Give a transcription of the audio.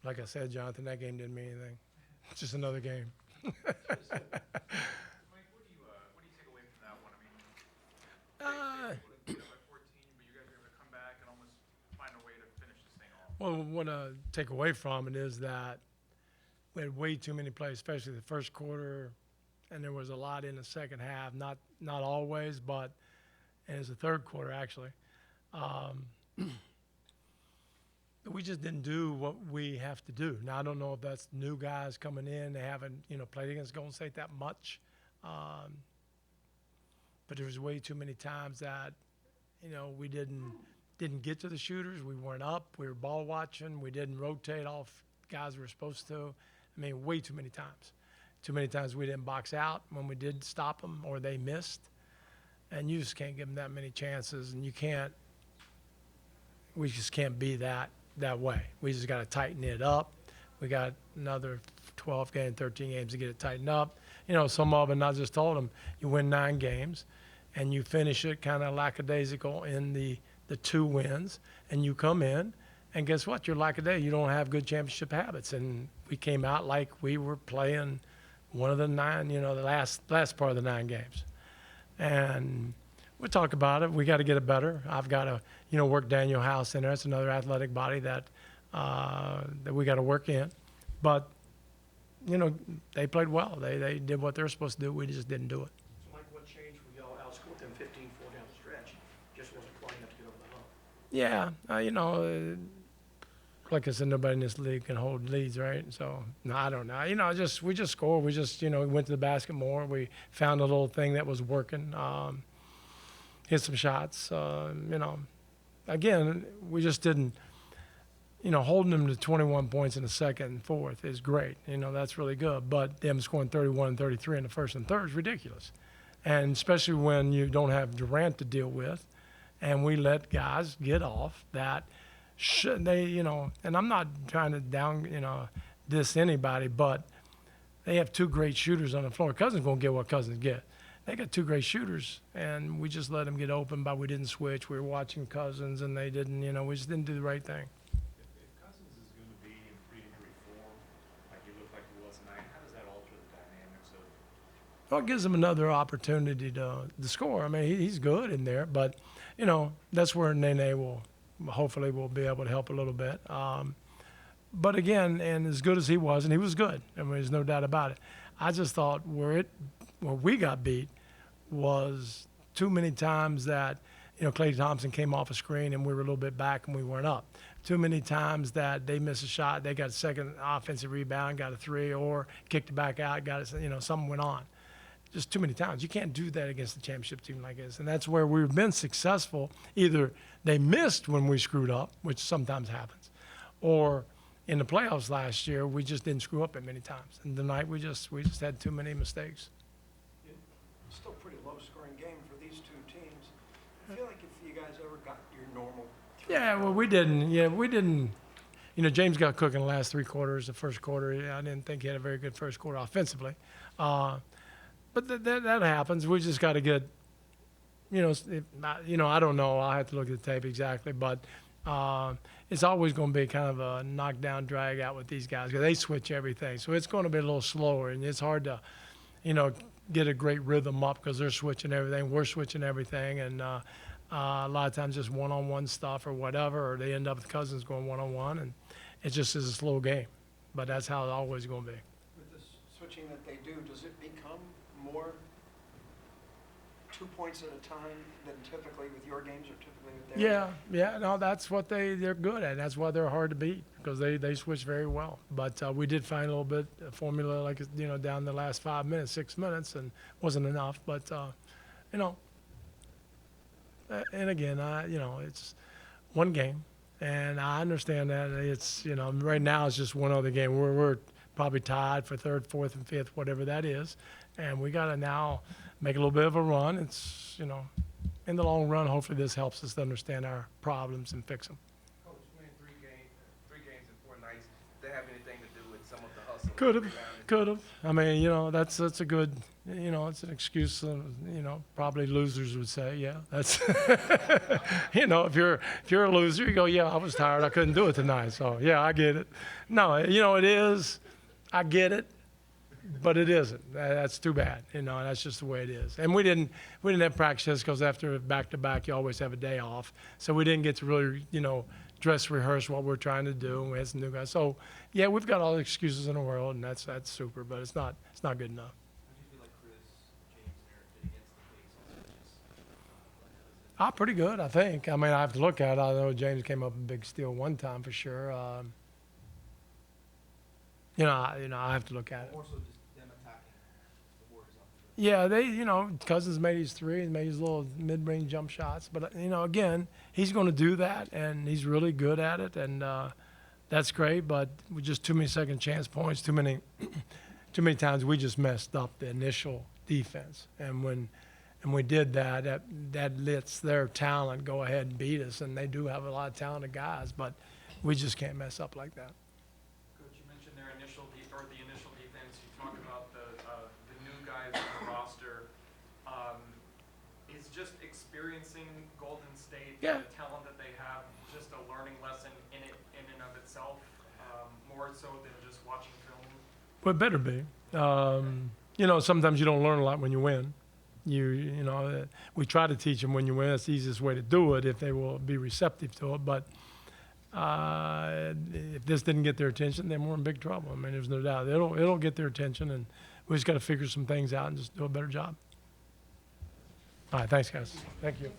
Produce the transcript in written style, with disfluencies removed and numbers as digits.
Like I said, Jonathan, that game didn't mean anything. It's just another game. Mike, what do you take away from that one? I mean, they Uh, were able to beat up by 14, but you guys were able to come back and almost find a way to finish this thing off. well, what I take away from it is that we had way too many plays, especially the first quarter, and there was a lot in the second half. Not always, but and it's the third quarter actually. Um, we just didn't do what we have to do. Now I don't know if that's new guys coming in. They haven't played against Golden State that much, but there was way too many times that we didn't get to the shooters. We weren't up. We were ball watching. We didn't rotate off guys we were supposed to. I mean, way too many times. Too many times we didn't box out when we did stop them or they missed. And you just can't give them that many chances, and we just can't be that way. We just got to tighten it up. We got another 12 games, 13 games to get it tightened up. Some of them, I just told them, you win 9 games, and you finish it kind of lackadaisical in the 2 wins, and you come in, and guess what? You're lackadaisical. You don't have good championship habits. And we came out like we were playing one of the 9, the last part of the 9 games. And we'll talk about it. We got to get it better. I've got to, work Daniel House in there. That's another athletic body that we got to work in. But, they played well. They did what they were supposed to do. We just didn't do it. So, Mike, what changed when y'all outscored them 15-4 down the stretch? Just wasn't quite enough to get over the hump. Yeah, like I said, nobody in this league can hold leads, right? So, no, I don't know. We just scored. We just, went to the basket more. We found a little thing that was working. Hit some shots. Again, we just didn't. Holding them to 21 points in the second and fourth is great. That's really good. But them scoring 31 and 33 in the first and third is ridiculous, and especially when you don't have Durant to deal with, and we let guys get off that. Should they, and I'm not trying to diss anybody, but they have 2 great shooters on the floor. Cousins gonna get what Cousins get. They got 2 great shooters, and we just let them get open, but we didn't switch. We were watching Cousins, and they didn't, we just didn't do the right thing. If Cousins is going to be in pre-injury form, like he looked like he was tonight, how does that alter the dynamics of? Well, it gives them another opportunity to score. I mean, he's good in there, but, that's where Nene will be able to help a little bit. But again, and as good as he was, and he was good, I mean, there's no doubt about it. I just thought where we got beat was too many times that, Klay Thompson came off a screen and we were a little bit back and we weren't up. Too many times that they missed a shot, they got a second offensive rebound, got a 3, or kicked it back out, got it, something went on. Just too many times. You can't do that against a championship team like this. And that's where we've been successful. Either they missed when we screwed up, which sometimes happens, or in the playoffs last year, we just didn't screw up it many times. And tonight we just had too many mistakes. It's still a pretty low-scoring game for these 2 teams. I feel like if you guys ever got your normal. Yeah, well, we didn't. Yeah, we didn't. James got cooked in the last 3 quarters. The first quarter, I didn't think he had a very good first quarter offensively. But that happens. We just got to get, I don't know. I'll have to look at the tape exactly. But it's always going to be kind of a knockdown, drag out with these guys because they switch everything. So it's going to be a little slower, and it's hard to, get a great rhythm up because they're switching everything. We're switching everything. And a lot of times just one-on-one stuff or whatever, or they end up with Cousins going one-on-one, and it just is a slow game. But that's how it's always going to be. With the switching that they do, does it become more 2 points at a time than typically with your games or typically with theirs? Yeah, no, that's what they're good at. That's why they're hard to beat because they switch very well. But we did find a little bit of formula, like down the last 5 minutes, 6 minutes, and wasn't enough. But and again, it's one game, and I understand that it's right now it's just one other game. We're probably tied for 3rd, 4th, and 5th, whatever that is. And we got to now make a little bit of a run. It's, in the long run, hopefully this helps us to understand our problems and fix them. Coach, winning 3 games in 4 nights, did that have anything to do with some of the hustle. Could have, rebounding. could have. I mean, that's a good, it's an excuse. Probably losers would say, yeah, that's, if you're a loser, you go, yeah, I was tired, I couldn't do it tonight. So yeah, I get it. No, it is. I get it, but it isn't. That's too bad. That's just the way it is. And we didn't have practice because after back to back, you always have a day off. So we didn't get to really, dress rehearse what we're trying to do. And we had some new guys. So yeah, we've got all the excuses in the world, and that's super. But it's not good enough. How do you feel like Chris, James, and Eric did against the pace on switches? Pretty good, I think. I mean, I have to look at it. I know James came up in big steal one time for sure. I have to look at it. More so just them attacking the Warriors off the Yeah, Cousins made his three and made his little mid-range jump shots. But, again, he's going to do that, and he's really good at it, and that's great. But with just too many second chance points, too many times we just messed up the initial defense. And when we did that lets their talent go ahead and beat us, and they do have a lot of talented guys, but we just can't mess up like that. Coach, you mentioned their initial defense. You talk about the new guys on the roster. Is just experiencing Golden State, Yeah. the talent that they have, just a learning lesson in and of itself, more so than just watching film? Well, it better be. Sometimes you don't learn a lot when you win. We try to teach them when you win. That's the easiest way to do it if they will be receptive to it. But if this didn't get their attention, then we're in big trouble. I mean, there's no doubt. It'll get their attention, and we just got to figure some things out and just do a better job. All right, thanks, guys. Thank you.